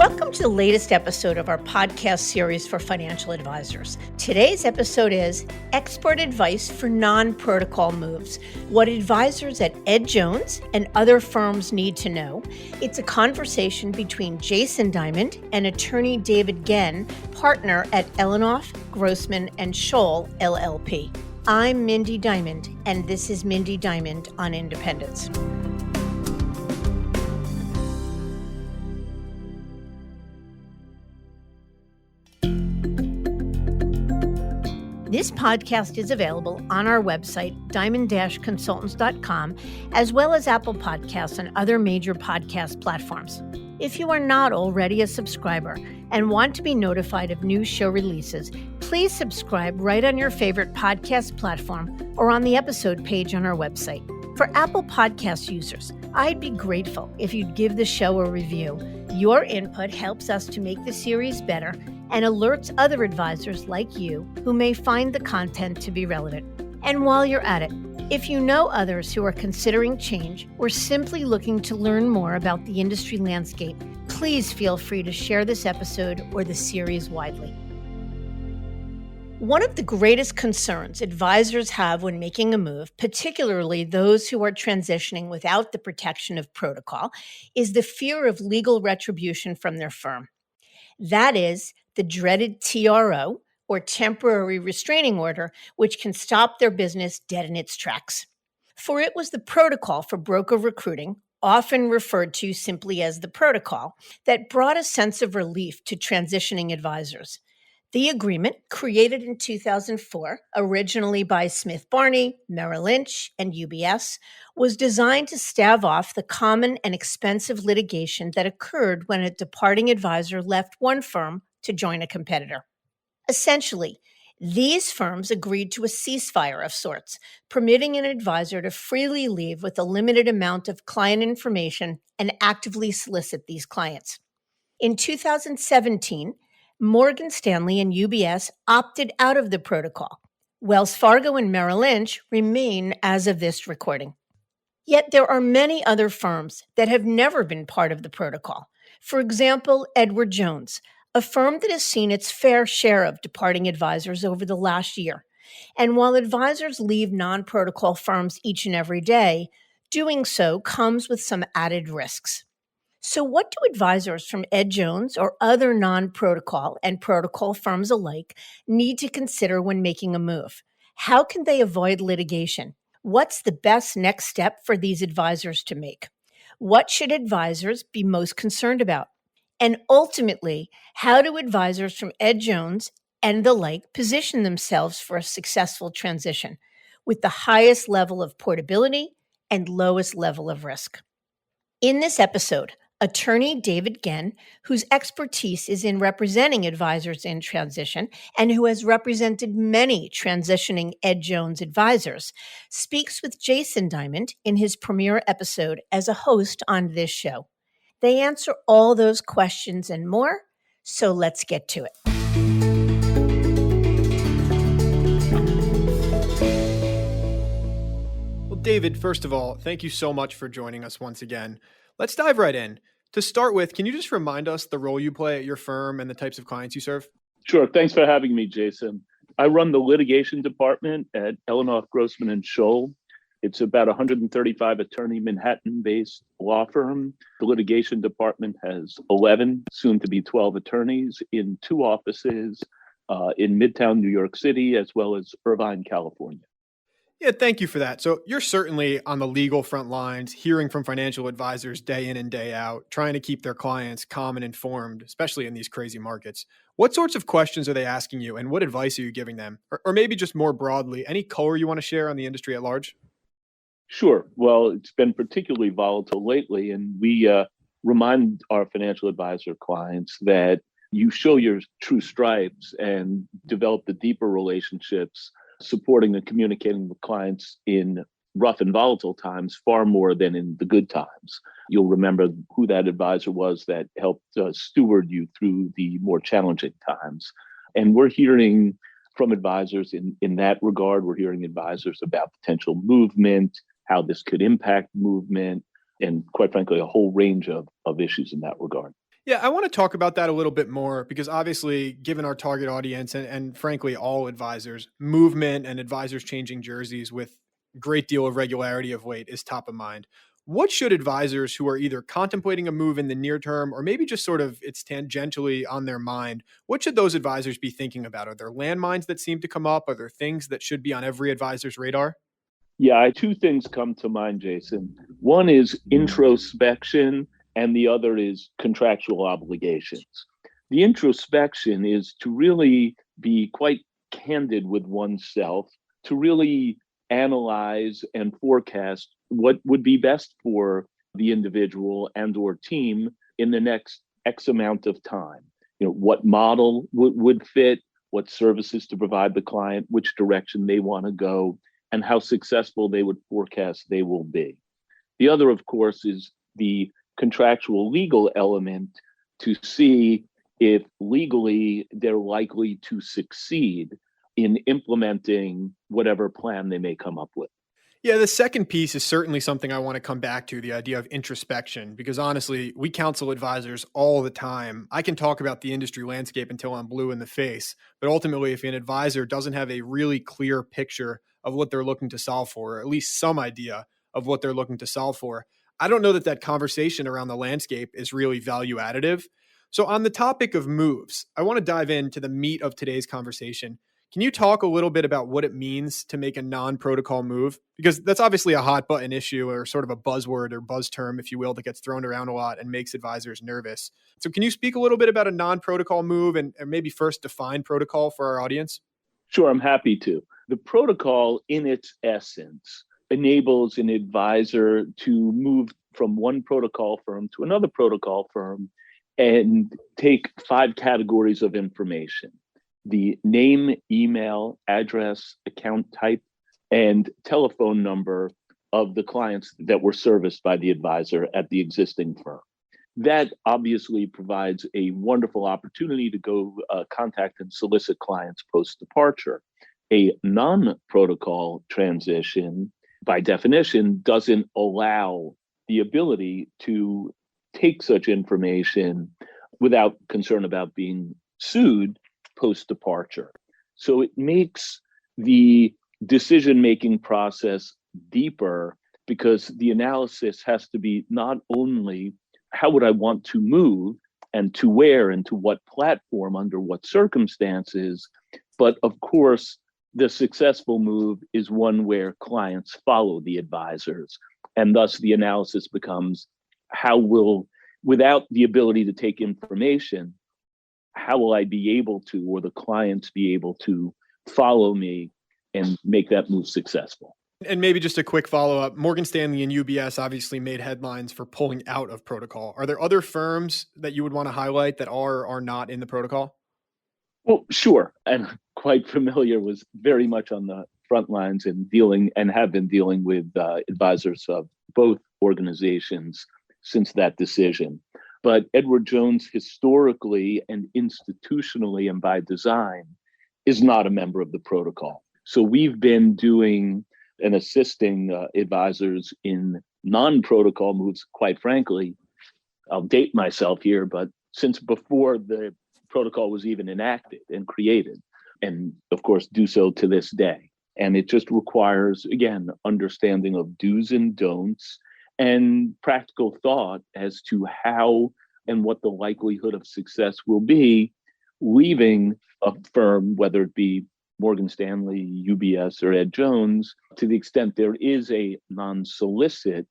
Welcome to the latest episode of our podcast series for financial advisors. Today's episode is Expert Advice for Non-Protocol Moves, what advisors at Ed Jones and other firms need to know. It's a conversation between Jason Diamond and attorney David Gehn, partner at Elinoff, Grossman & Scholl, LLP. I'm Mindy Diamond, and this is Mindy Diamond on Independence. This podcast is available on our website, diamond-consultants.com, as well as Apple Podcasts and other major podcast platforms. If you are not already a subscriber and want to be notified of new show releases, please subscribe right on your favorite podcast platform or on the episode page on our website. For Apple Podcast users, I'd be grateful if you'd give the show a review. Your input helps us to make the series better and alerts other advisors like you who may find the content to be relevant. And while you're at it, if you know others who are considering change or simply looking to learn more about the industry landscape, please feel free to share this episode or the series widely. One of the greatest concerns advisors have when making a move, particularly those who are transitioning without the protection of protocol, is the fear of legal retribution from their firm. That is the dreaded TRO, or temporary restraining order, which can stop their business dead in its tracks. For it was the protocol for broker recruiting, often referred to simply as the protocol, that brought a sense of relief to transitioning advisors. The agreement, created in 2004, originally by Smith Barney, Merrill Lynch, and UBS, was designed to stave off the common and expensive litigation that occurred when a departing advisor left one firm to join a competitor. Essentially, these firms agreed to a ceasefire of sorts, permitting an advisor to freely leave with a limited amount of client information and actively solicit these clients. In 2017, Morgan Stanley and UBS opted out of the protocol. Wells Fargo and Merrill Lynch remain as of this recording. Yet there are many other firms that have never been part of the protocol. For example, Edward Jones, a firm that has seen its fair share of departing advisors over the last year. And while advisors leave non-protocol firms each and every day, doing so comes with some added risks. So what do advisors from Ed Jones or other non-protocol and protocol firms alike need to consider when making a move? How can they avoid litigation? What's the best next step for these advisors to make? What should advisors be most concerned about? And ultimately, how do advisors from Ed Jones and the like position themselves for a successful transition with the highest level of portability and lowest level of risk? In this episode, attorney David Gehn, whose expertise is in representing advisors in transition and who has represented many transitioning Ed Jones advisors, speaks with Jason Diamond in his premiere episode as a host on this show. They answer all those questions and more, so let's get to it. Well, David, first of all, thank you so much for joining us once again. Let's dive right in. To start with, can you just remind us the role you play at your firm and the types of clients you serve? Sure. Thanks for having me, Jason. I run the litigation department at Elinoff, Grossman & Scholl. It's about 135 attorney Manhattan-based law firm. The litigation department has 11, soon to be 12 attorneys in 2 offices in Midtown New York City, as well as Irvine, California. Yeah, thank you for that. So you're certainly on the legal front lines, hearing from financial advisors day in and day out, trying to keep their clients calm and informed, especially in these crazy markets. What sorts of questions are they asking you, and what advice are you giving them? Or maybe just more broadly, any color you want to share on the industry at large? Sure. Well, it's been particularly volatile lately, and we remind our financial advisor clients that you show your true stripes and develop the deeper relationships, supporting and communicating with clients in rough and volatile times far more than in the good times. You'll remember who that advisor was that helped steward you through the more challenging times. And we're hearing from advisors in that regard. We're hearing advisors about potential movement, how this could impact movement, and quite frankly, a whole range of issues in that regard. Yeah, I want to talk about that a little bit more because obviously, given our target audience and frankly, all advisors, movement and advisors changing jerseys with a great deal of regularity of late is top of mind. What should advisors who are either contemplating a move in the near term or maybe just sort of it's tangentially on their mind, what should those advisors be thinking about? Are there landmines that seem to come up? Are there things that should be on every advisor's radar? Yeah, two things come to mind, Jason. One is introspection, and the other is contractual obligations. The introspection is to really be quite candid with oneself, to really analyze and forecast what would be best for the individual and or team in the next X amount of time. What model would fit, what services to provide the client, which direction they want to go, and how successful they would forecast they will be. The other, of course, is the contractual legal element to see if legally they're likely to succeed in implementing whatever plan they may come up with. Yeah, the second piece is certainly something I want to come back to, the idea of introspection, because honestly, we counsel advisors all the time. I can talk about the industry landscape until I'm blue in the face, but ultimately, if an advisor doesn't have a really clear picture of what they're looking to solve for, or at least some idea of what they're looking to solve for, I don't know that that conversation around the landscape is really value additive. So, on the topic of moves, I want to dive into the meat of today's conversation. Can you talk a little bit about what it means to make a non-protocol move? Because that's obviously a hot button issue or sort of a buzzword or buzz term, if you will, that gets thrown around a lot and makes advisors nervous. So can you speak a little bit about a non-protocol move and maybe first define protocol for our audience? Sure, I'm happy to. The protocol, in its essence, enables an advisor to move from one protocol firm to another protocol firm and take 5 categories of information: the name, email, address, account type, and telephone number of the clients that were serviced by the advisor at the existing firm. That obviously provides a wonderful opportunity to go contact and solicit clients post departure. A non protocol transition, by definition, doesn't allow the ability to take such information without concern about being sued post departure. So it makes the decision making process deeper because the analysis has to be not only how would I want to move and to where and to what platform under what circumstances, but of course, the successful move is one where clients follow the advisors. And thus the analysis becomes how will, without the ability to take information, how will I be able to, or the clients be able to follow me and make that move successful? And maybe just a quick follow up. Morgan Stanley and UBS obviously made headlines for pulling out of protocol. Are there other firms that you would want to highlight that are or not in the protocol? Well, sure. And quite familiar, was very much on the front lines and dealing and have been dealing with advisors of both organizations since that decision. But Edward Jones, historically and institutionally and by design, is not a member of the protocol. So we've been doing and assisting advisors in non-protocol moves, quite frankly. I'll date myself here, but since before the protocol was even enacted and created, and of course do so to this day. And it just requires, again, understanding of do's and don'ts and practical thought as to how and what the likelihood of success will be leaving a firm, whether it be Morgan Stanley, UBS, or Ed Jones, to the extent there is a non-solicit,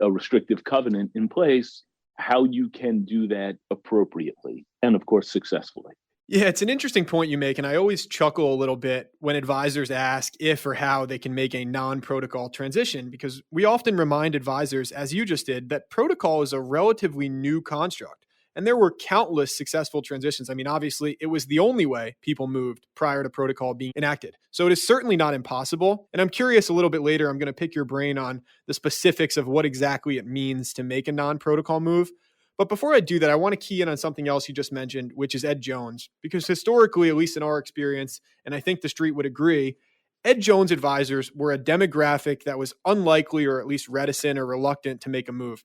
a restrictive covenant in place, how you can do that appropriately and, of course, successfully. Yeah, it's an interesting point you make. And I always chuckle a little bit when advisors ask if or how they can make a non-protocol transition, because we often remind advisors, as you just did, that protocol is a relatively new construct. And there were countless successful transitions. I mean, obviously, it was the only way people moved prior to protocol being enacted. So it is certainly not impossible. And I'm curious a little bit later, I'm going to pick your brain on the specifics of what exactly it means to make a non-protocol move. But before I do that, I want to key in on something else you just mentioned, which is Ed Jones. Because historically, at least in our experience, and I think the street would agree, Ed Jones advisors were a demographic that was unlikely or at least reticent or reluctant to make a move.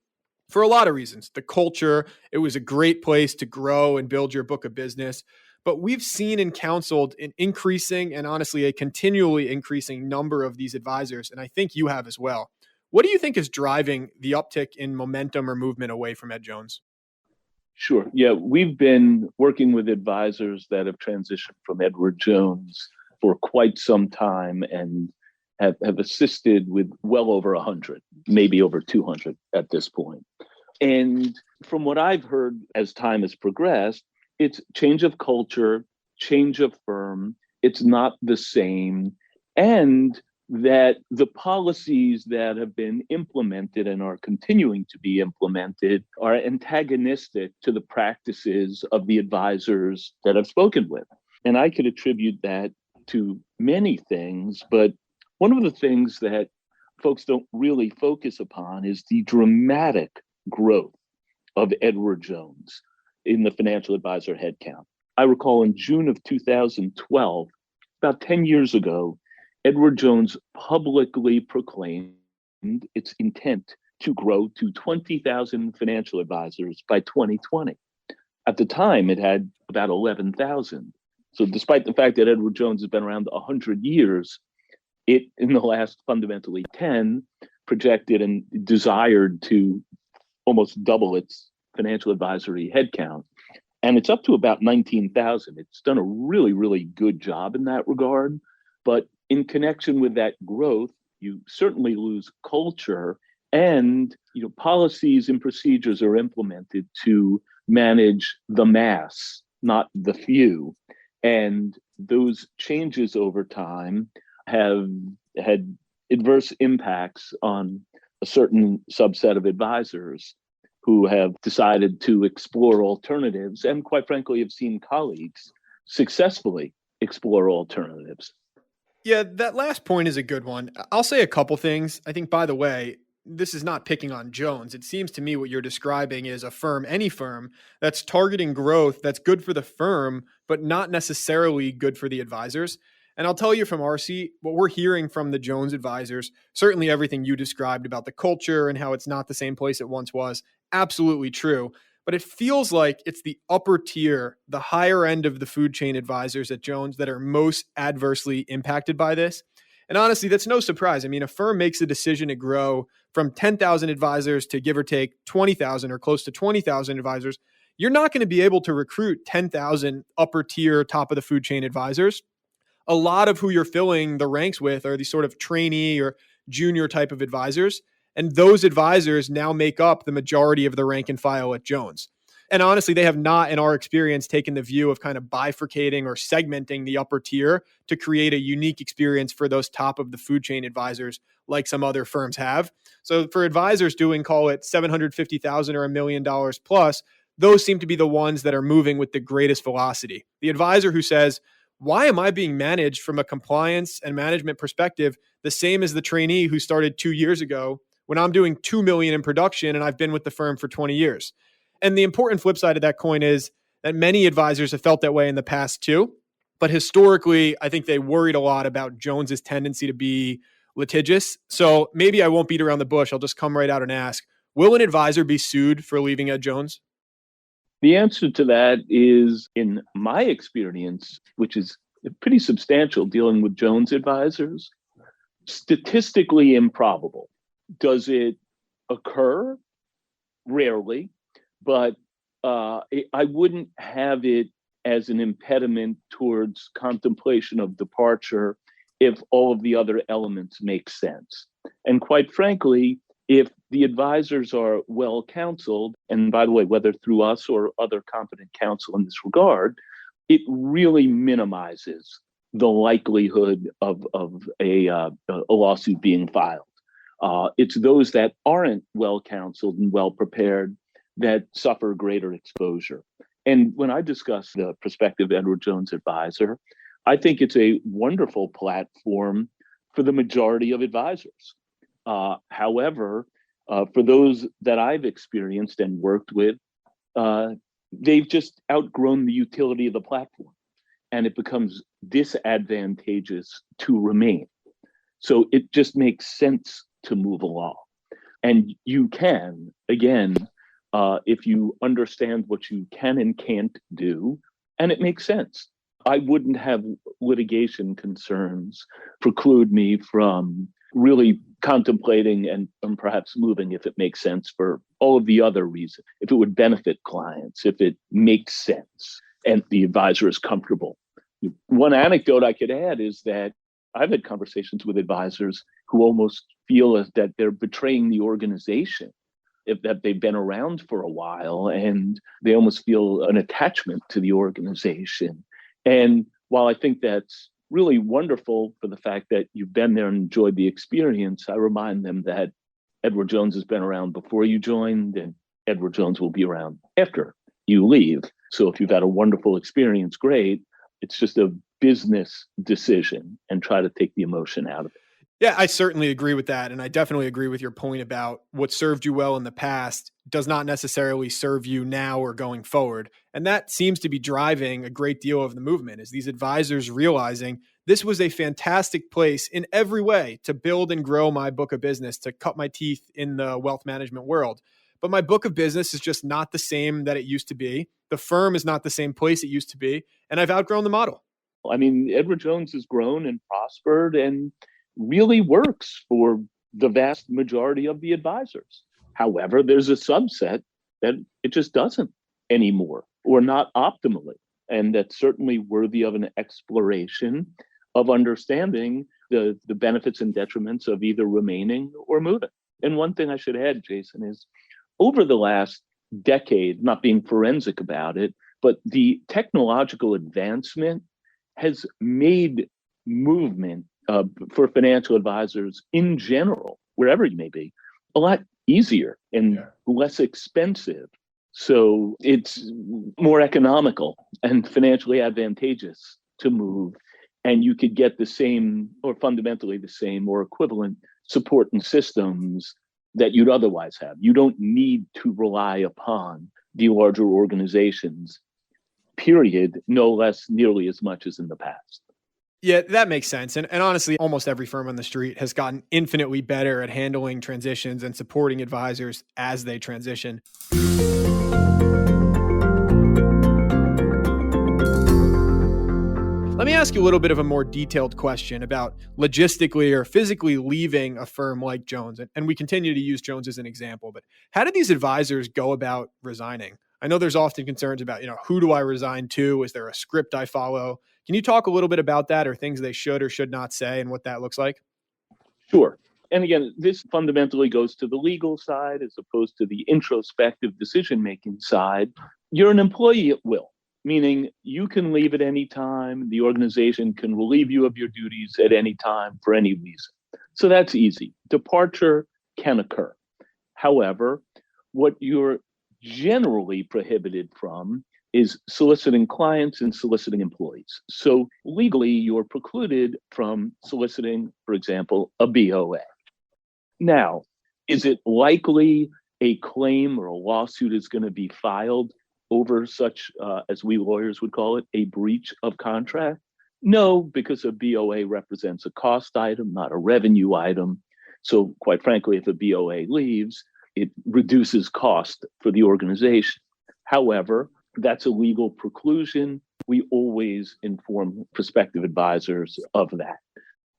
for a lot of reasons. The culture, it was a great place to grow and build your book of business. But we've seen and counseled an increasing and honestly a continually increasing number of these advisors. And I think you have as well. What do you think is driving the uptick in momentum or movement away from Ed Jones? Sure. Yeah, we've been working with advisors that have transitioned from Edward Jones for quite some time and have assisted with well over 100, maybe over 200 at this point. And from what I've heard as time has progressed, it's change of culture, change of firm. It's not the same. And that the policies that have been implemented and are continuing to be implemented are antagonistic to the practices of the advisors that I've spoken with. And I could attribute that to many things, but one of the things that folks don't really focus upon is the dramatic growth of Edward Jones in the financial advisor headcount. I recall in June of 2012, about 10 years ago, Edward Jones publicly proclaimed its intent to grow to 20,000 financial advisors by 2020. At the time, it had about 11,000. So despite the fact that Edward Jones has been around 100 years, it, in the last fundamentally 10, projected and desired to almost double its financial advisory headcount. And it's up to about 19,000. It's done a really, really good job in that regard. But in connection with that growth, you certainly lose culture, and policies and procedures are implemented to manage the mass, not the few. And those changes over time have had adverse impacts on a certain subset of advisors who have decided to explore alternatives and, quite frankly, have seen colleagues successfully explore alternatives. Yeah, that last point is a good one. I'll say a couple things. I think, by the way, this is not picking on Jones. It seems to me what you're describing is a firm, any firm, that's targeting growth that's good for the firm, but not necessarily good for the advisors. And I'll tell you from our seat, what we're hearing from the Jones advisors, certainly everything you described about the culture and how it's not the same place it once was, absolutely true. But it feels like it's the upper tier, the higher end of the food chain advisors at Jones that are most adversely impacted by this. And honestly, that's no surprise. I mean, a firm makes a decision to grow from 10,000 advisors to give or take 20,000 or close to 20,000 advisors. You're not going to be able to recruit 10,000 upper tier, top of the food chain advisors. A lot of who you're filling the ranks with are these sort of trainee or junior type of advisors. And those advisors now make up the majority of the rank and file at Jones. And honestly, they have not, in our experience, taken the view of kind of bifurcating or segmenting the upper tier to create a unique experience for those top of the food chain advisors like some other firms have. So for advisors doing, call it $750,000 or $1 million plus, those seem to be the ones that are moving with the greatest velocity. The advisor who says, why am I being managed from a compliance and management perspective the same as the trainee who started 2 years ago when I'm doing 2 million in production and I've been with the firm for 20 years? And the important flip side of that coin is that many advisors have felt that way in the past too. But historically, I think they worried a lot about Jones's tendency to be litigious. So maybe I won't beat around the bush. I'll just come right out and ask, will an advisor be sued for leaving Ed Jones? The answer to that is, in my experience, which is pretty substantial dealing with Jones advisors, statistically improbable. Does it occur? Rarely, but I wouldn't have it as an impediment towards contemplation of departure if all of the other elements make sense. And quite frankly, if the advisors are well counseled, and by the way, whether through us or other competent counsel in this regard, it really minimizes the likelihood of a lawsuit being filed. It's those that aren't well counseled and well prepared that suffer greater exposure. And when I discuss the prospective Edward Jones advisor, I think it's a wonderful platform for the majority of advisors. However, for those that I've experienced and worked with, they've just outgrown the utility of the platform, and it becomes disadvantageous to remain. So it just makes sense to move along. And you can, again, if you understand what you can and can't do, and it makes sense. I wouldn't have litigation concerns preclude me from really contemplating and perhaps moving if it makes sense for all of the other reasons, if it would benefit clients, if it makes sense and the advisor is comfortable. One anecdote I could add is that I've had conversations with advisors who almost feel as that they're betraying the organization, if that they've been around for a while and they almost feel an attachment to the organization. And while I think that's really wonderful for the fact that you've been there and enjoyed the experience, I remind them that Edward Jones has been around before you joined, and Edward Jones will be around after you leave. So if you've had a wonderful experience, great. It's just a business decision, and try to take the emotion out of it. Yeah, I certainly agree with that. And I definitely agree with your point about what served you well in the past does not necessarily serve you now or going forward. And that seems to be driving a great deal of the movement, is these advisors realizing this was a fantastic place in every way to build and grow my book of business, to cut my teeth in the wealth management world. But my book of business is just not the same that it used to be. The firm is not the same place it used to be. And I've outgrown the model. I mean, Edward Jones has grown and prospered and really works for the vast majority of the advisors. However, there's a subset that it just doesn't anymore, or not optimally. And that's certainly worthy of an exploration of understanding the benefits and detriments of either remaining or moving. And one thing I should add, Jason, is over the last decade, not being forensic about it, but the technological advancement has made movement for financial advisors in general, wherever you may be, a lot easier and less expensive. So it's more economical and financially advantageous to move. And you could get the same, or fundamentally the same, or equivalent support and systems that you'd otherwise have. You don't need to rely upon the larger organizations, period, no less nearly as much as in the past. Yeah, that makes sense. And honestly, almost every firm on the street has gotten infinitely better at handling transitions and supporting advisors as they transition. Let me ask you a little bit of a more detailed question about logistically or physically leaving a firm like Jones. And we continue to use Jones as an example, but how do these advisors go about resigning? I know there's often concerns about, who do I resign to? Is there a script I follow? Can you talk a little bit about that, or things they should or should not say and what that looks like? Sure. And again, this fundamentally goes to the legal side as opposed to the introspective decision-making side. You're an employee at will, meaning you can leave at any time. The organization can relieve you of your duties at any time for any reason. So that's easy. Departure can occur. However, what you're generally prohibited from is soliciting clients and soliciting employees. So legally, you're precluded from soliciting, for example, a BOA. Now, is it likely a claim or a lawsuit is going to be filed over such, as we lawyers would call it, a breach of contract? No, because a BOA represents a cost item, not a revenue item. So quite frankly, if a BOA leaves, it reduces cost for the organization. However, that's a legal preclusion. We always inform prospective advisors of that.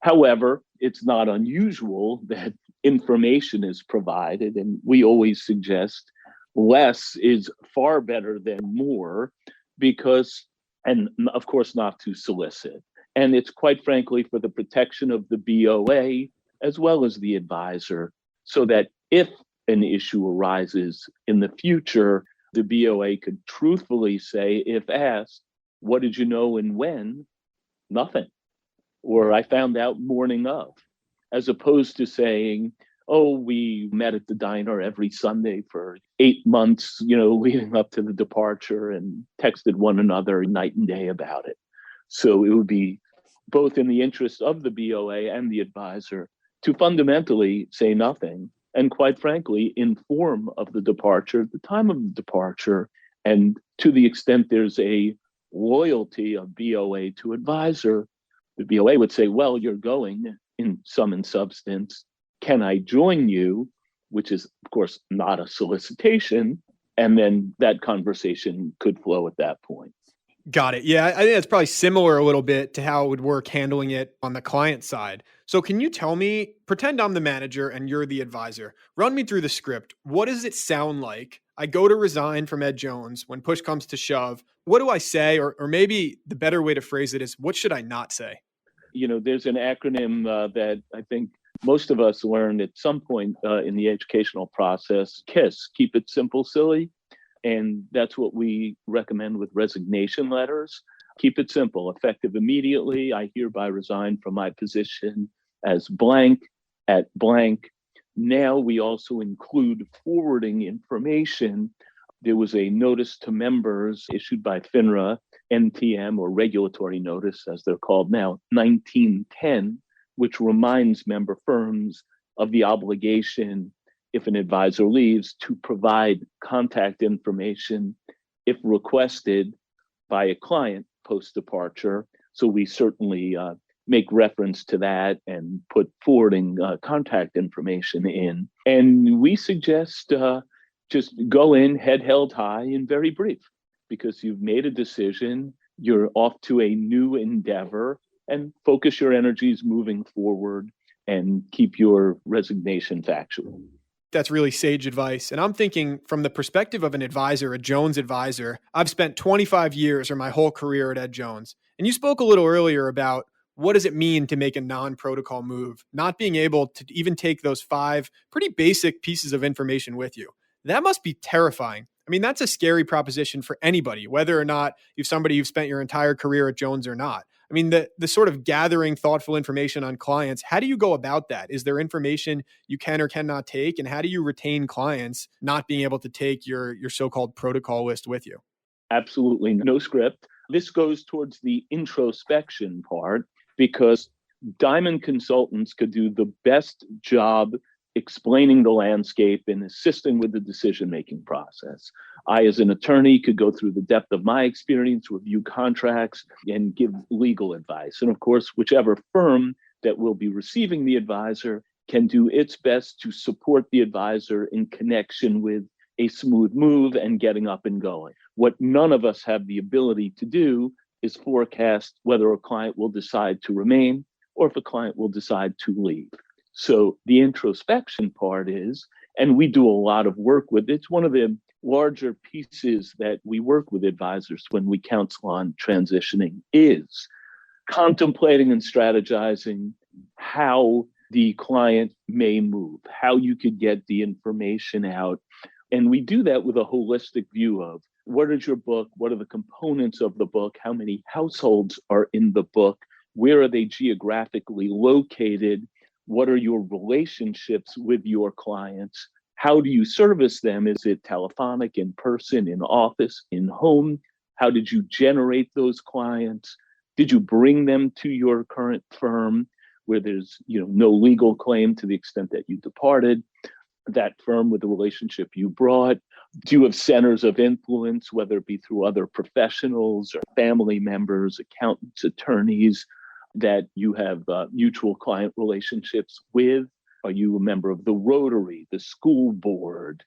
However, it's not unusual that information is provided, and we always suggest less is far better than more, because, and of course, not to solicit. And it's quite frankly for the protection of the BOA as well as the advisor, so that if an issue arises in the future, the BOA could truthfully say, if asked, what did you know and when? Nothing. Or I found out morning of, as opposed to saying, oh, we met at the diner every Sunday for 8 months, leading up to the departure, and texted one another night and day about it. So it would be both in the interest of the BOA and the advisor to fundamentally say nothing, and quite frankly, inform of the departure, the time of the departure, and to the extent there's a loyalty of BOA to advisor, the BOA would say, well, you're going in sum and substance. Can I join you which is, of course, not a solicitation. And then that conversation could flow at that point. Got it. Yeah, I think it's probably similar a little bit to how it would work handling it on the client side. So can you tell me, pretend I'm the manager and you're the advisor. Run me through the script. What does it sound like? I go to resign from Ed Jones. When push comes to shove, what do I say? Or maybe the better way to phrase it is, what should I not say? There's an acronym that I think most of us learned at some point in the educational process, KISS, keep it simple, silly. And that's what we recommend with resignation letters. Keep it simple, effective immediately. I hereby resign from my position as blank at blank. Now we also include forwarding information. There was a notice to members issued by FINRA, NTM, or regulatory notice, as they're called now, 1910, which reminds member firms of the obligation, if an advisor leaves, to provide contact information if requested by a client post-departure. So we certainly make reference to that and put forwarding contact information in. And we suggest just go in head held high and very brief, because you've made a decision, you're off to a new endeavor, and focus your energies moving forward and keep your resignation factual. That's really sage advice. And I'm thinking from the perspective of an advisor, a Jones advisor. I've spent 25 years or my whole career at Ed Jones. And you spoke a little earlier about what does it mean to make a non-protocol move, not being able to even take those 5 pretty basic pieces of information with you. That must be terrifying. I mean, that's a scary proposition for anybody, whether or not you've somebody you've spent your entire career at Jones or not. I mean, the sort of gathering thoughtful information on clients, how do you go about that? Is there information you can or cannot take? And how do you retain clients not being able to take your so-called protocol list with you? Absolutely no script. This goes towards the introspection part, because Diamond consultants could do the best job explaining the landscape and assisting with the decision-making process. I, as an attorney, could go through the depth of my experience, review contracts, and give legal advice. And of course, whichever firm that will be receiving the advisor can do its best to support the advisor in connection with a smooth move and getting up and going. What none of us have the ability to do is forecast whether a client will decide to remain or if a client will decide to leave. So the introspection part is, and we do a lot of work with, it's one of the larger pieces that we work with advisors when we counsel on transitioning, is contemplating and strategizing how the client may move, how you could get the information out. And we do that with a holistic view of what is your book, what are the components of the book, how many households are in the book, where are they geographically located, what are your relationships with your clients? How do you service them? Is it telephonic, in person, in office, in home? How did you generate those clients? Did you bring them to your current firm where there's no legal claim to the extent that you departed that firm with the relationship you brought? Do you have centers of influence, whether it be through other professionals or family members, accountants, attorneys, that you have mutual client relationships with? Are you a member of the Rotary, the school board,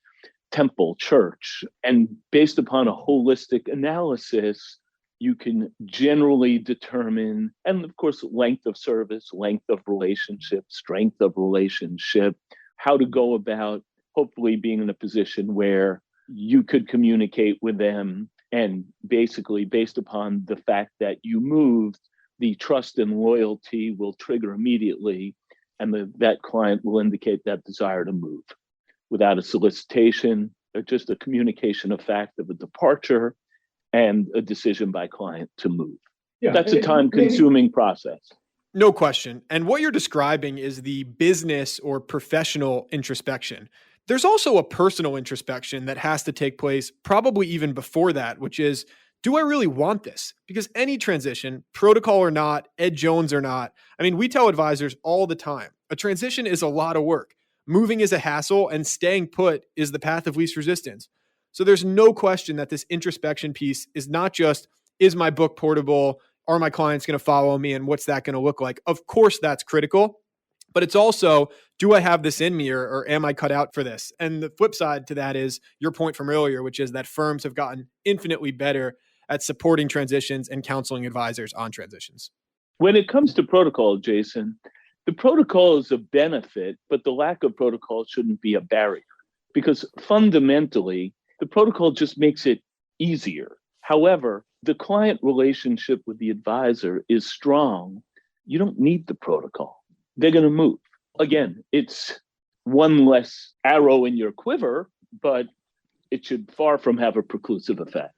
temple, church? And based upon a holistic analysis, you can generally determine, and of course, length of service, length of relationship, strength of relationship, how to go about hopefully being in a position where you could communicate with them. And basically, based upon the fact that you moved, the trust and loyalty will trigger immediately, and that client will indicate that desire to move without a solicitation, or just a communication of fact of a departure and a decision by client to move. Yeah, that's a time-consuming process. No question. And what you're describing is the business or professional introspection. There's also a personal introspection that has to take place probably even before that, which is, do I really want this? Because any transition, protocol or not, Ed Jones or not, I mean, we tell advisors all the time, a transition is a lot of work. Moving is a hassle, and staying put is the path of least resistance. So there's no question that this introspection piece is not just, is my book portable? Are my clients going to follow me? And what's that going to look like? Of course, that's critical. But it's also, do I have this in me, or am I cut out for this? And the flip side to that is your point from earlier, which is that firms have gotten infinitely better at supporting transitions and counseling advisors on transitions. When it comes to protocol, Jason, the protocol is a benefit, but the lack of protocol shouldn't be a barrier because fundamentally, the protocol just makes it easier. However, the client relationship with the advisor is strong. You don't need the protocol. They're going to move. Again, it's one less arrow in your quiver, but it should far from have a preclusive effect.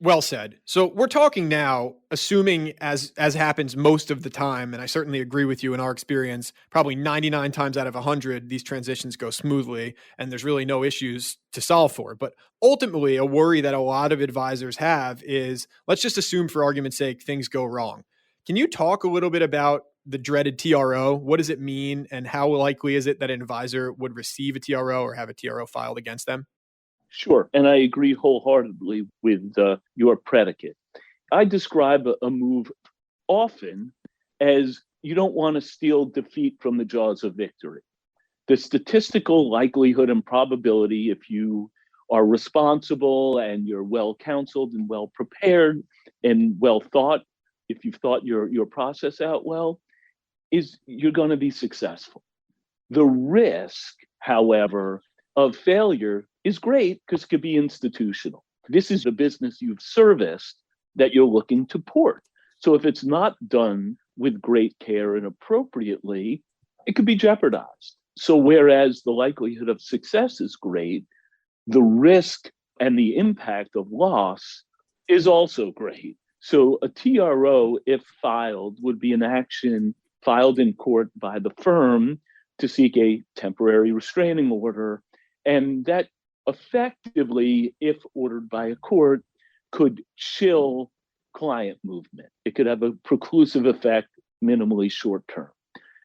Well said. So we're talking now, assuming as happens most of the time, and I certainly agree with you in our experience, probably 99 times out of 100, these transitions go smoothly and there's really no issues to solve for. But ultimately, a worry that a lot of advisors have is, let's just assume for argument's sake, things go wrong. Can you talk a little bit about the dreaded TRO? What does it mean? And how likely is it that an advisor would receive a TRO or have a TRO filed against them? Sure. And I agree wholeheartedly with your predicate. I describe a move often as you don't want to steal defeat from the jaws of victory. The statistical likelihood and probability, if you are responsible and you're well counseled and well prepared and well thought, if you've thought your process out well, is you're going to be successful. The risk, however, of failure is great because it could be institutional. This is a business you've serviced that you're looking to port. So if it's not done with great care and appropriately, it could be jeopardized. So whereas the likelihood of success is great, the risk and the impact of loss is also great. So a TRO, if filed, would be an action filed in court by the firm to seek a temporary restraining order. And that effectively, if ordered by a court, could chill client movement. It could have a preclusive effect, minimally short term.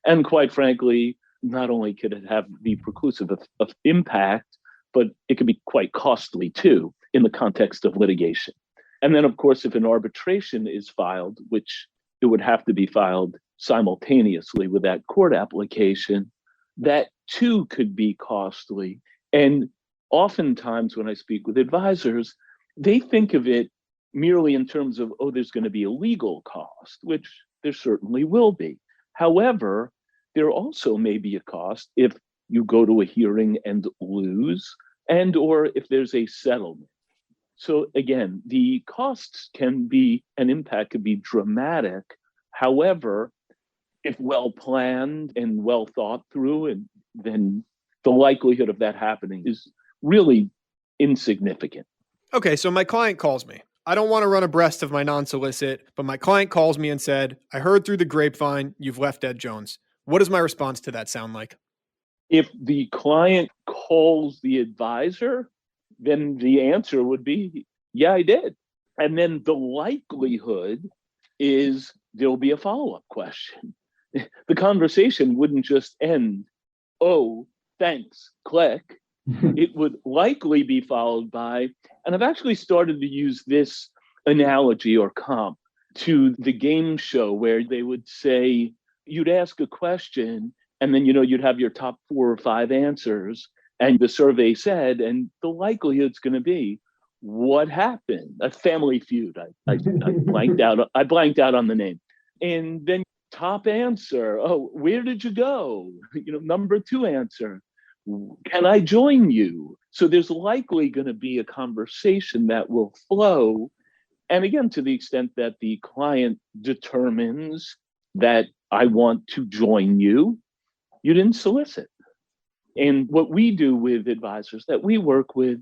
And quite frankly, not only could it have the preclusive of impact, but it could be quite costly too in the context of litigation. And then, of course, if an arbitration is filed, which it would have to be filed simultaneously with that court application, that too could be costly. And oftentimes when I speak with advisors, they think of it merely in terms of, oh, there's going to be a legal cost, which there certainly will be. However, there also may be a cost if you go to a hearing and lose, and or if there's a settlement. So again, the costs can be, an impact could be dramatic. However, if well planned and well thought through, and then the likelihood of that happening is really insignificant. Okay, so my client calls me. I don't want to run abreast of my non-solicit, but my client calls me and said, I heard through the grapevine you've left Ed Jones. What does my response to that sound like? If the client calls the advisor, then the answer would be, yeah, I did. And then the likelihood is there'll be a follow-up question. The conversation wouldn't just end, oh, thanks, click. It would likely be followed by, and I've actually started to use this analogy or comp to the game show where they would say, you'd ask a question and then, you'd have your top 4 or 5 answers. And the survey said, and the likelihood's going to be, what happened? A Family Feud. I blanked out. I blanked out on the name. And then top answer. Oh, where did you go? Number 2 answer. Can I join you? So there's likely going to be a conversation that will flow. And again, to the extent that the client determines that I want to join you, you didn't solicit. And what we do with advisors that we work with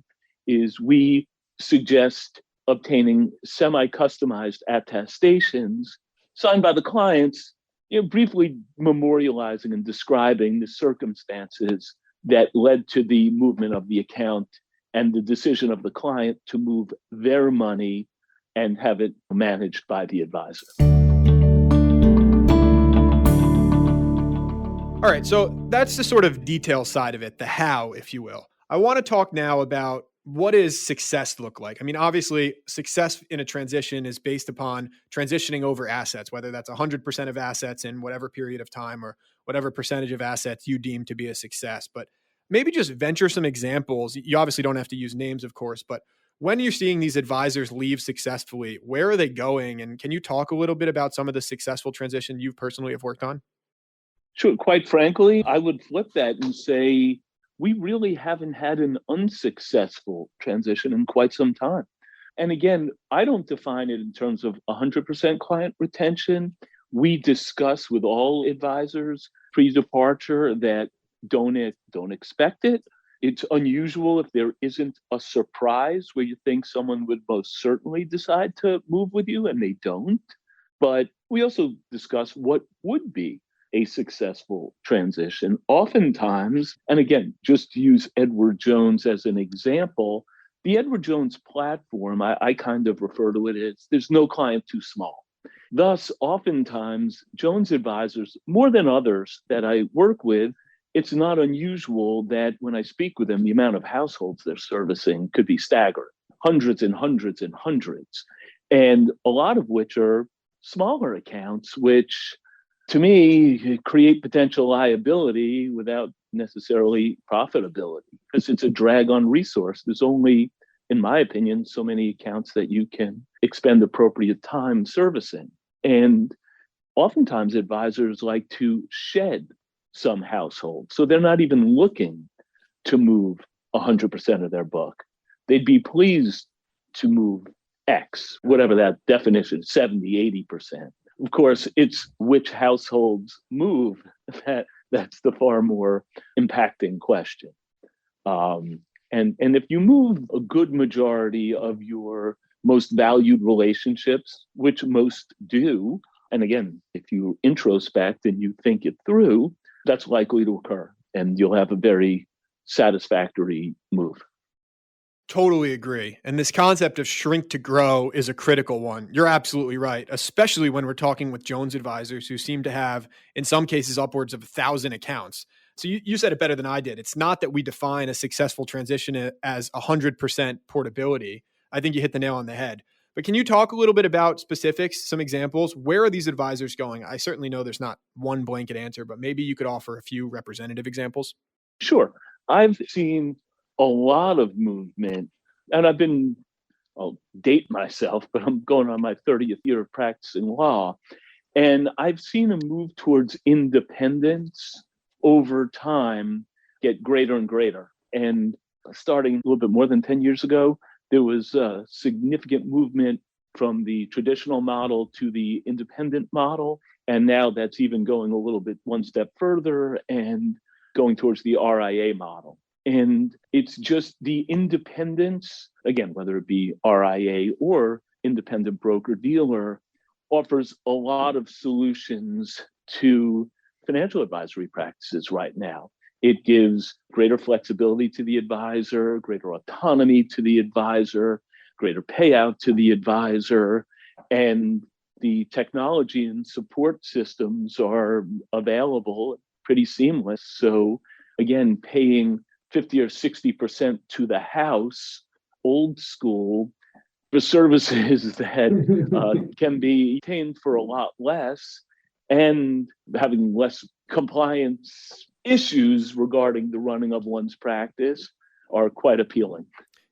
is we suggest obtaining semi-customized attestations signed by the clients, briefly memorializing and describing the circumstances that led to the movement of the account and the decision of the client to move their money and have it managed by the advisor. All right, so that's the sort of detail side of it, the how, if you will. I want to talk now about what does success look like? I mean, obviously, success in a transition is based upon transitioning over assets, whether that's 100% of assets in whatever period of time or whatever percentage of assets you deem to be a success. But maybe just venture some examples. You obviously don't have to use names, of course, but when you're seeing these advisors leave successfully, where are they going? And can you talk a little bit about some of the successful transition you personally have worked on? Sure. Quite frankly, I would flip that and say we really haven't had an unsuccessful transition in quite some time. And again, I don't define it in terms of 100% client retention. We discuss with all advisors pre-departure that don't expect it. It's unusual if there isn't a surprise where you think someone would most certainly decide to move with you and they don't. But we also discuss what would be a successful transition. Oftentimes, and again, just to use Edward Jones as an example, the Edward Jones platform, I kind of refer to it as there's no client too small. Thus, oftentimes, Jones advisors, more than others that I work with, it's not unusual that when I speak with them, the amount of households they're servicing could be staggering, hundreds and hundreds and hundreds, and a lot of which are smaller accounts, which to me create potential liability without necessarily profitability because it's a drag on resource. There's only, in my opinion, so many accounts that you can expend appropriate time servicing. And oftentimes advisors like to shed some households. So they're not even looking to move 100% of their book. They'd be pleased to move X, whatever that definition, 70, 80%. Of course, it's which households move that's the far more impacting question. And if you move a good majority of your most valued relationships, which most do, and again, if you introspect and you think it through, that's likely to occur, and you'll have a very satisfactory move. Totally agree. And this concept of shrink to grow is a critical one. You're absolutely right, especially when we're talking with Jones advisors who seem to have, in some cases, upwards of 1,000 accounts. So you said it better than I did. It's not that we define a successful transition as 100% portability. I think you hit the nail on the head. But can you talk a little bit about specifics, some examples? Where are these advisors going? I certainly know there's not one blanket answer, but maybe you could offer a few representative examples. Sure. I've seen a lot of movement, and I'll date myself, but I'm going on my 30th year of practicing law. And I've seen a move towards independence over time get greater and greater. And starting a little bit more than 10 years ago, there was a significant movement from the traditional model to the independent model. And now that's even going a little bit one step further and going towards the RIA model. And it's just the independence, again, whether it be RIA or independent broker dealer, offers a lot of solutions to financial advisory practices right now. It gives greater flexibility to the advisor, greater autonomy to the advisor, greater payout to the advisor, and the technology and support systems are available, pretty seamless. So again, paying 50 or 60% to the house, old school, for services that can be obtained for a lot less, and having less compliance issues regarding the running of one's practice are quite appealing.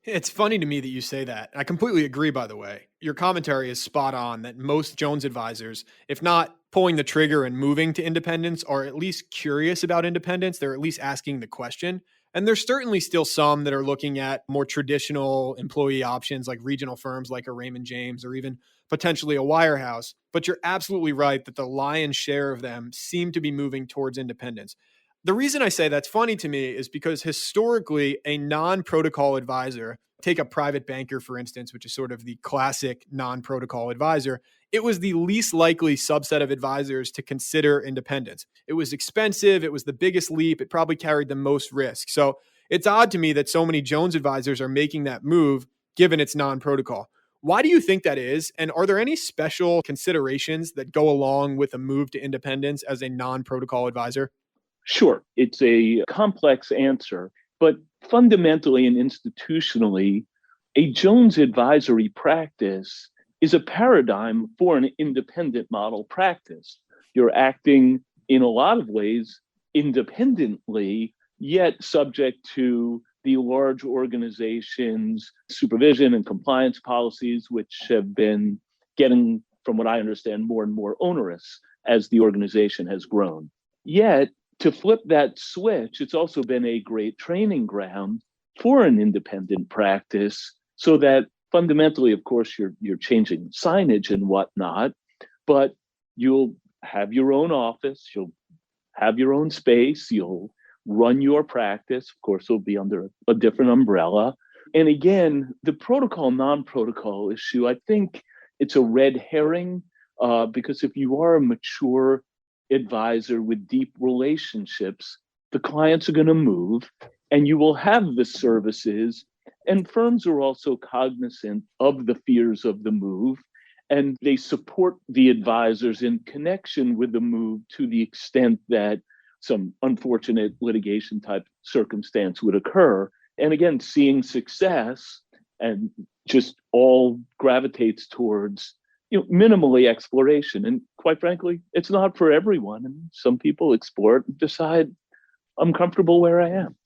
It's funny to me that you say that. I completely agree, by the way. Your commentary is spot on that most Jones advisors, if not pulling the trigger and moving to independence, are at least curious about independence. They're at least asking the question. And there's certainly still some that are looking at more traditional employee options like regional firms like a Raymond James or even potentially a wirehouse. But you're absolutely right that the lion's share of them seem to be moving towards independence. The reason I say that's funny to me is because historically, a non-protocol advisor, take a private banker, for instance, which is sort of the classic non-protocol advisor, it was the least likely subset of advisors to consider independence. It was expensive. It was the biggest leap. It probably carried the most risk. So it's odd to me that so many Jones advisors are making that move, given it's non-protocol. Why do you think that is? And are there any special considerations that go along with a move to independence as a non-protocol advisor? Sure, it's a complex answer, but fundamentally and institutionally, a Jones advisory practice is a paradigm for an independent model practice. You're acting in a lot of ways independently, yet subject to the large organizations' supervision and compliance policies, which have been getting, from what I understand, more and more onerous as the organization has grown. Yet, to flip that switch, it's also been a great training ground for an independent practice, so that fundamentally, of course, you're changing signage and whatnot, but you'll have your own office, you'll have your own space, you'll run your practice. Of course, it'll be under a different umbrella. And again, the protocol, non-protocol issue, I think it's a red herring, because if you are a mature advisor with deep relationships, the clients are going to move and you will have the services. And firms are also cognizant of the fears of the move, and they support the advisors in connection with the move to the extent that some unfortunate litigation type circumstance would occur. And again, seeing success and just all gravitates towards minimally exploration. And quite frankly, it's not for everyone. And some people explore it and decide, I'm comfortable where I am.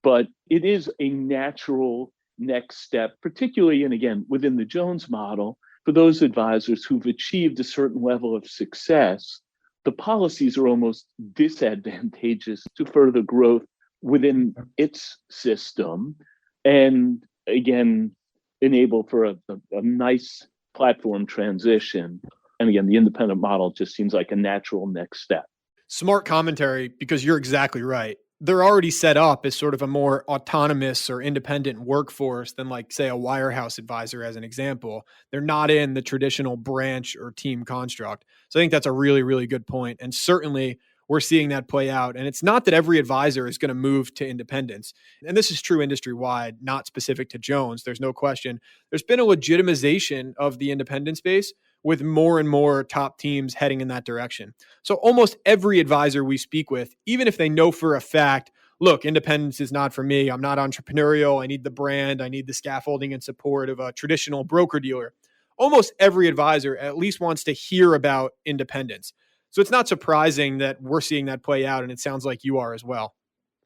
But it is a natural next step, particularly, and again, within the Jones model, for those advisors who've achieved a certain level of success. The policies are almost disadvantageous to further growth within its system, and again, enable for a nice platform transition. And again, the independent model just seems like a natural next step. Smart commentary, because you're exactly right. They're already set up as sort of a more autonomous or independent workforce than, like, say, a wirehouse advisor, as an example. They're not in the traditional branch or team construct. So I think that's a really, really good point. And certainly we're seeing that play out. And it's not that every advisor is going to move to independence. And this is true industry-wide, not specific to Jones. There's no question. There's been a legitimization of the independent space, with more and more top teams heading in that direction. So almost every advisor we speak with, even if they know for a fact, look, independence is not for me, I'm not entrepreneurial, I need the brand, I need the scaffolding and support of a traditional broker dealer. Almost every advisor at least wants to hear about independence. So it's not surprising that we're seeing that play out, and it sounds like you are as well.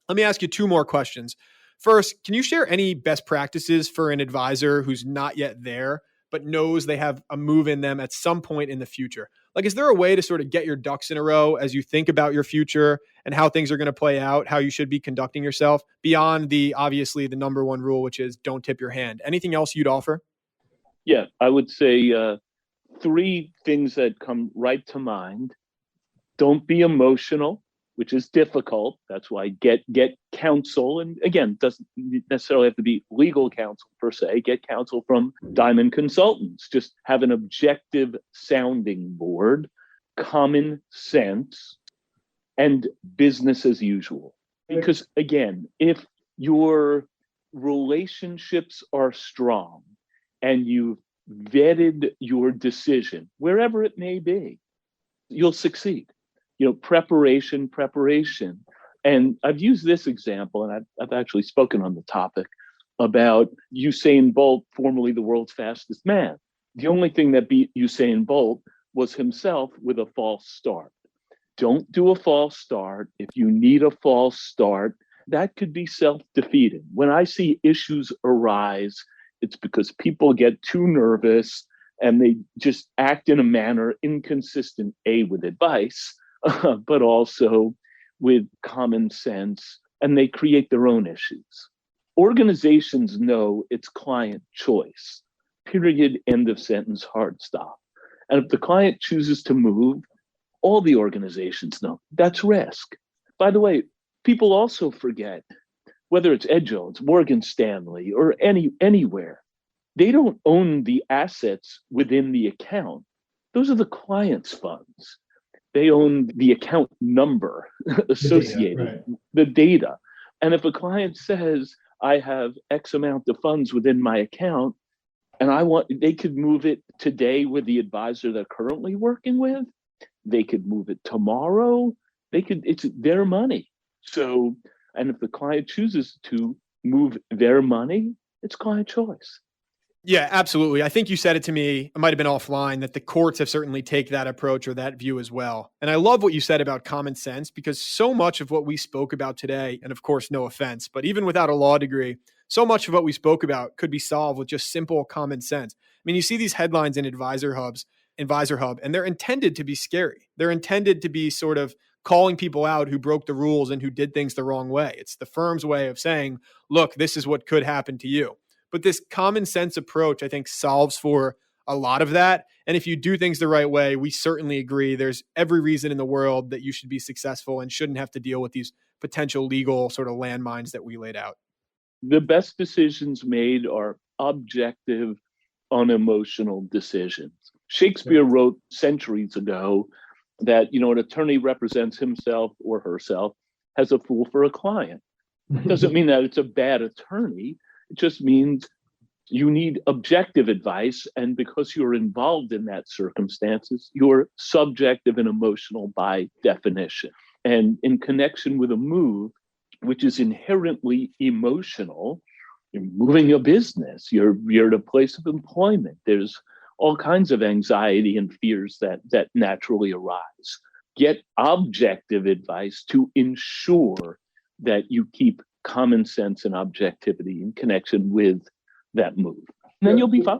Let me ask you two more questions. First, can you share any best practices for an advisor who's not yet there, but knows they have a move in them at some point in the future? Like, is there a way to sort of get your ducks in a row as you think about your future and how things are going to play out, how you should be conducting yourself beyond obviously the number one rule, which is don't tip your hand? Anything else you'd offer? Yeah, I would say three things that come right to mind. Don't be emotional, which is difficult. That's why get counsel. And again, doesn't necessarily have to be legal counsel per se. Get counsel from Diamond Consultants. Just have an objective sounding board, common sense, and business as usual. Because again, if your relationships are strong and you've vetted your decision, wherever it may be, you'll succeed. Preparation. And I've used this example, and I've actually spoken on the topic about Usain Bolt, formerly the world's fastest man. The only thing that beat Usain Bolt was himself with a false start. Don't do a false start. If you need a false start, that could be self-defeating. When I see issues arise, it's because people get too nervous and they just act in a manner inconsistent, with advice, but also with common sense, and they create their own issues. Organizations know it's client choice, period, end of sentence, hard stop. And if the client chooses to move, all the organizations know that's risk. By the way, people also forget, whether it's Ed Jones, Morgan Stanley, or anywhere, they don't own the assets within the account. Those are the client's funds. They own the account number associated, the data. And if a client says, I have X amount of funds within my account, and they could move it today with the advisor they're currently working with. They could move it tomorrow. It's their money. So, and if the client chooses to move their money, it's client choice. Yeah, absolutely. I think you said it to me, it might have been offline, that the courts have certainly taken that approach or that view as well. And I love what you said about common sense, because so much of what we spoke about today, and of course, no offense, but even without a law degree, so much of what we spoke about could be solved with just simple common sense. I mean, you see these headlines in Advisor Hub, and they're intended to be scary. They're intended to be sort of calling people out who broke the rules and who did things the wrong way. It's the firm's way of saying, look, this is what could happen to you. But this common sense approach, I think, solves for a lot of that. And if you do things the right way, we certainly agree there's every reason in the world that you should be successful and shouldn't have to deal with these potential legal sort of landmines that we laid out. The best decisions made are objective, unemotional decisions. Shakespeare wrote centuries ago that, an attorney represents himself or herself as a fool for a client. It doesn't mean that it's a bad attorney. It just means you need objective advice. And because you're involved in that circumstances, you're subjective and emotional by definition. And in connection with a move, which is inherently emotional, you're moving a business, you're at a place of employment. There's all kinds of anxiety and fears that naturally arise. Get objective advice to ensure that you keep common sense and objectivity in connection with that move. And then you'll be fine.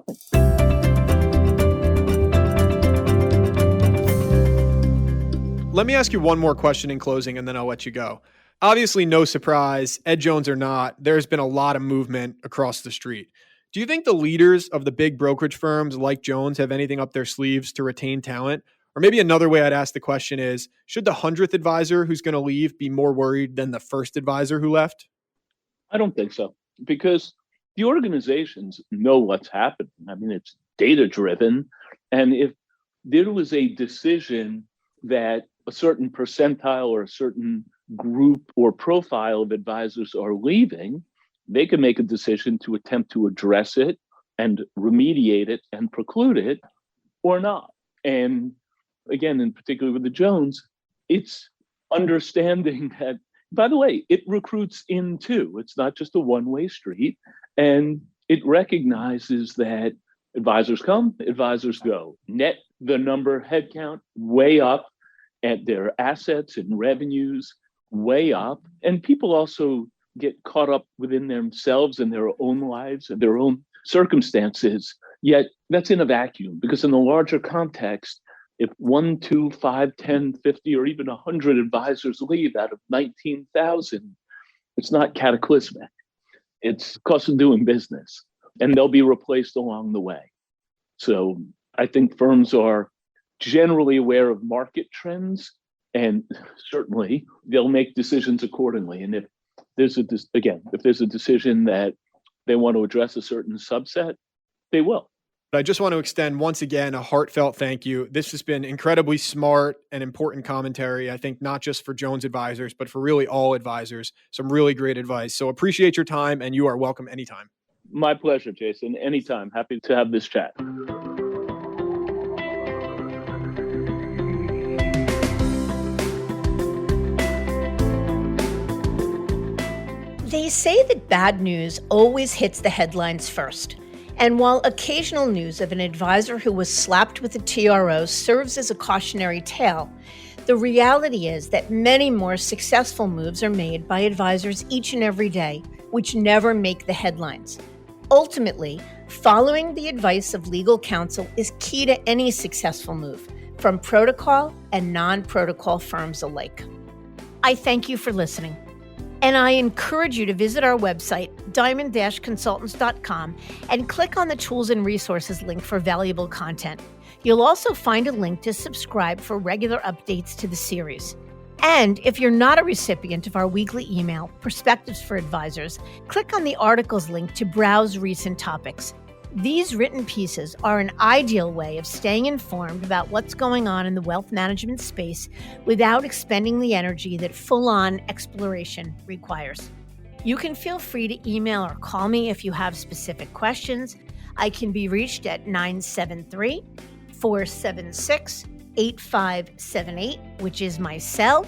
Let me ask you one more question in closing, and then I'll let you go. Obviously, no surprise, Ed Jones or not, there's been a lot of movement across the street. Do you think the leaders of the big brokerage firms like Jones have anything up their sleeves to retain talent? Or maybe another way I'd ask the question is, should the 100th advisor who's going to leave be more worried than the first advisor who left? I don't think so, because the organizations know what's happening. I mean, it's data driven. And if there was a decision that a certain percentile or a certain group or profile of advisors are leaving, they can make a decision to attempt to address it and remediate it and preclude it or not. And again, in particular with the Jones, it's understanding that, by the way, it recruits in too. It's not just a one-way street. And it recognizes that advisors come, advisors go. Net the number headcount way up, at their assets and revenues way up. And people also get caught up within themselves and their own lives and their own circumstances. Yet that's in a vacuum, because in the larger context, if 1, 2, 5, 10, 50, or even 100 advisors leave out of 19,000, it's not cataclysmic. It's cost of doing business, and they'll be replaced along the way. So I think firms are generally aware of market trends, and certainly they'll make decisions accordingly. And if there's a decision that they want to address a certain subset, they will. But I just want to extend once again a heartfelt thank you. This has been incredibly smart and important commentary, I think, not just for Jones advisors, but for really all advisors. Some really great advice. So appreciate your time, and you are welcome anytime. My pleasure, Jason. Anytime. Happy to have this chat. They say that bad news always hits the headlines first. And while occasional news of an advisor who was slapped with a TRO serves as a cautionary tale, the reality is that many more successful moves are made by advisors each and every day, which never make the headlines. Ultimately, following the advice of legal counsel is key to any successful move, from protocol and non-protocol firms alike. I thank you for listening. And I encourage you to visit our website, diamond-consultants.com, and click on the Tools and Resources link for valuable content. You'll also find a link to subscribe for regular updates to the series. And if you're not a recipient of our weekly email, Perspectives for Advisors, click on the articles link to browse recent topics. These written pieces are an ideal way of staying informed about what's going on in the wealth management space without expending the energy that full-on exploration requires. You can feel free to email or call me if you have specific questions. I can be reached at 973-476-8578, which is my cell,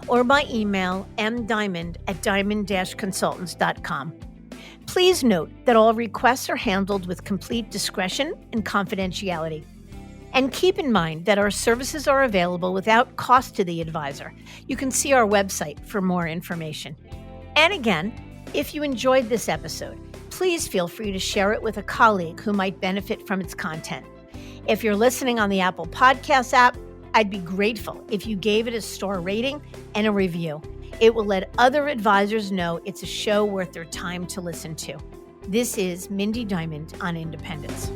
or by email mdiamond@diamond-consultants.com. Please note that all requests are handled with complete discretion and confidentiality. And keep in mind that our services are available without cost to the advisor. You can see our website for more information. And again, if you enjoyed this episode, please feel free to share it with a colleague who might benefit from its content. If you're listening on the Apple Podcasts app, I'd be grateful if you gave it a star rating and a review. It will let other advisors know it's a show worth their time to listen to. This is Mindy Diamond on Independence.